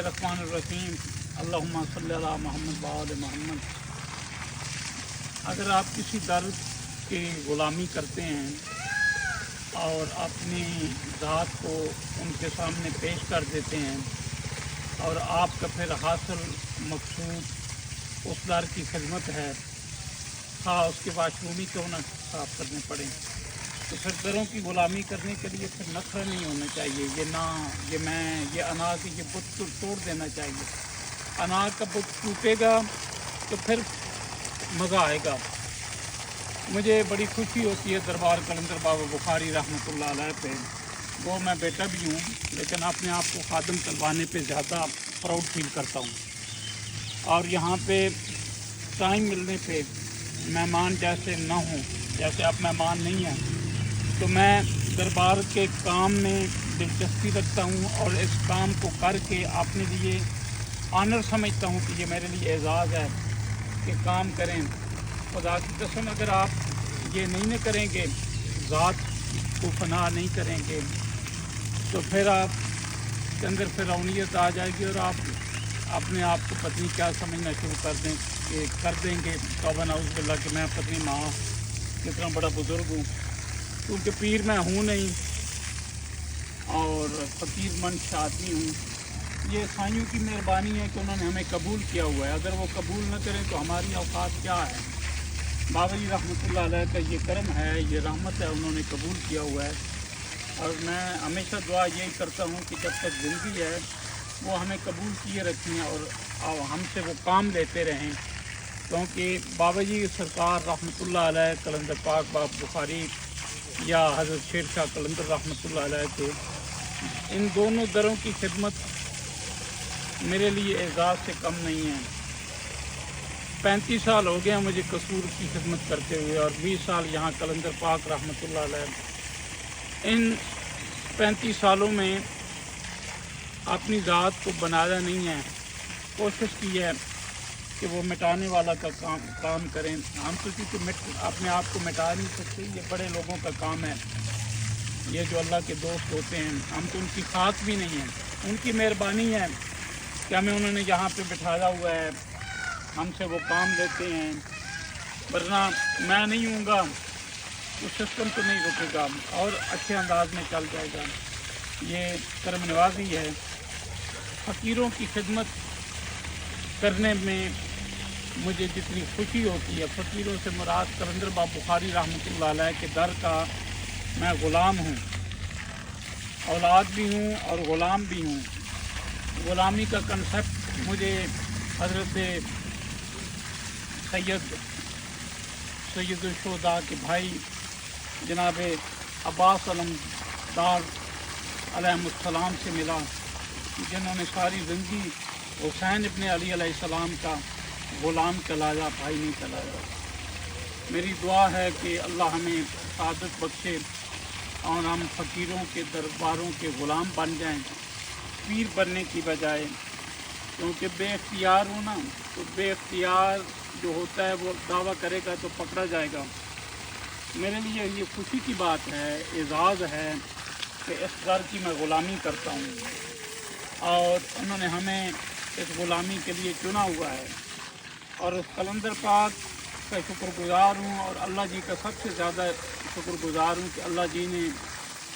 रहमानिर्रहीम अल्लाहुम्मा सल्ली अला मुहम्मद व आले मुहम्मद। अगर आप किसी दर की ग़ुलामी करते हैं और अपनी ज़ात को उनके सामने पेश कर देते हैं और आपका फिर हासिल मकसूद उस दर की खिदमत है, हाँ उसके वाशरूमी क्यों ना साफ़ करने पड़े, तो फिर दरों की ग़ुलामी करने के लिए फिर नखरा नहीं होना चाहिए। ये अनाज ये बुत तोड़ देना चाहिए। अनाज का बुत टूटेगा तो फिर मज़ा आएगा। मुझे बड़ी खुशी होती है दरबार कलंदर बाबा बुखारी रहमतुल्लाह अलैह पे। वो मैं बेटा भी हूँ, लेकिन अपने आप को खादम करवाने पे ज़्यादा प्राउड फील करता हूँ। और यहाँ पे टाइम मिलने पे मेहमान जैसे ना हों, जैसे आप मेहमान नहीं हैं, तो मैं दरबार के काम में दिलचस्पी रखता हूँ और इस काम को करके अपने लिए ऑनर समझता हूँ कि ये मेरे लिए एजाज़ है कि काम करें। खुदा की कसम अगर आप ये नहीं करेंगे, ज़ात को फना नहीं करेंगे, तो फिर आप के अंदर फिरौनियत आ जाएगी और आप अपने आप को पत्नी क्या समझना शुरू कर देंगे तौबा नाउज़ बिल्लाह कि मैं पत्नी माँ कितना बड़ा बुज़ुर्ग हूँ, क्योंकि पीर मैं हूँ नहीं और फ़कीर मंश आदमी हूँ। ये साइयों की मेहरबानी है कि उन्होंने हमें कबूल किया हुआ है। अगर वो कबूल न करें तो हमारी औकात क्या है। बाबा जी रहमतुल्लाह अलैह का ये करम है, ये रहमत है, उन्होंने कबूल किया हुआ है। और मैं हमेशा दुआ यही करता हूँ कि जब तक ज़िंदगी है वो हमें कबूल किए रखें और हमसे वो काम लेते रहें, क्योंकि बाबा जी सरकार रहमतुल्लाह अलैह कलंदर पाक बाब बुखारी या हज़रत शेर शाह कलंदर रहमतुल्लाह अलैह के इन दोनों दरों की खिदमत मेरे लिए एजाज़ से कम नहीं है। 35 साल हो गए हैं मुझे कसूर की खिदमत करते हुए और 20 साल यहाँ कलंदर पाक रहमतुल्लाह अलैह। इन 35 सालों में अपनी ज़ात को बनाया नहीं है, कोशिश की है कि वो मिटाने वाला का काम करें। हम तो क्योंकि अपने आप को मिटा नहीं सकते, ये बड़े लोगों का काम है, ये जो अल्लाह के दोस्त होते हैं। हम तो उनकी खास भी नहीं है, उनकी मेहरबानी है कि हमें उन्होंने यहाँ पे बिठाया हुआ है, हमसे वो काम लेते हैं। वरना मैं नहीं हूँगा तो सिस्टम तो नहीं रुकेगा और अच्छे अंदाज में चल जाएगा। ये करम नवाज़ी है। फ़कीरों की खिदमत करने में मुझे जितनी खुशी होती है, फ़कीरों से मुराद कलंदर बाबा बुखारी रहमतुल्लाह अलैह के दर का मैं ग़ुलाम हूँ, औलाद भी हूँ और ग़ुलाम भी हूँ। ग़ुलामी का कंसेप्ट मुझे हज़रत सैयद-उश-शुहदा के भाई जनाब अब्बास अलमदार अलैहिस्सलाम से मिला, जिन्होंने सारी ज़िंदगी हुसैन इब्न अली अलैहिस्सलाम का ग़ुलाम कहलाया, भाई नहीं कहलाया। मेरी दुआ है कि अल्लाह हमें सादत बख्शे और हम फ़कीरों के दरबारों के ग़ुलाम बन जाएं, पीर बनने की बजाय। क्योंकि बेख्तियार हो ना, तो बेख्तियार जो होता है वो दावा करेगा तो पकड़ा जाएगा। मेरे लिए ये खुशी की बात है, एजाज़ है कि इस दर की मैं ग़ुलामी करता हूँ और उन्होंने हमें इस ग़ुलामी के लिए चुना हुआ है। और उस कलंदर पाक का शुक्रगुज़ार हूँ और अल्लाह जी का सबसे ज़्यादा शुक्रगुज़ार हूँ कि अल्लाह जी ने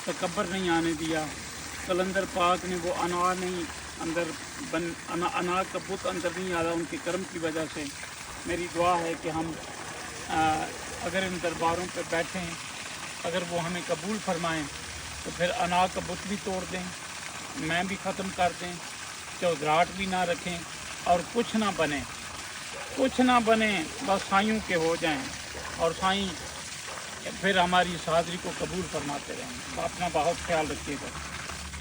तकब्बर नहीं आने दिया। कलंदर पाक ने वो अनाज नहीं अनाज का बुत अंदर नहीं आया उनके कर्म की वजह से। मेरी दुआ है कि हम अगर इन दरबारों पर बैठें, अगर वो हमें कबूल फरमाएं, तो फिर अनाज का बुत भी तोड़ दें, मैं भी ख़त्म कर दें, चौधराट भी ना रखें और कुछ ना बने, बस साइयों के हो जाएं और साईं फिर हमारी इस हाज़री को कबूल फरमाते रहें। अपना बहुत ख्याल रखिएगा।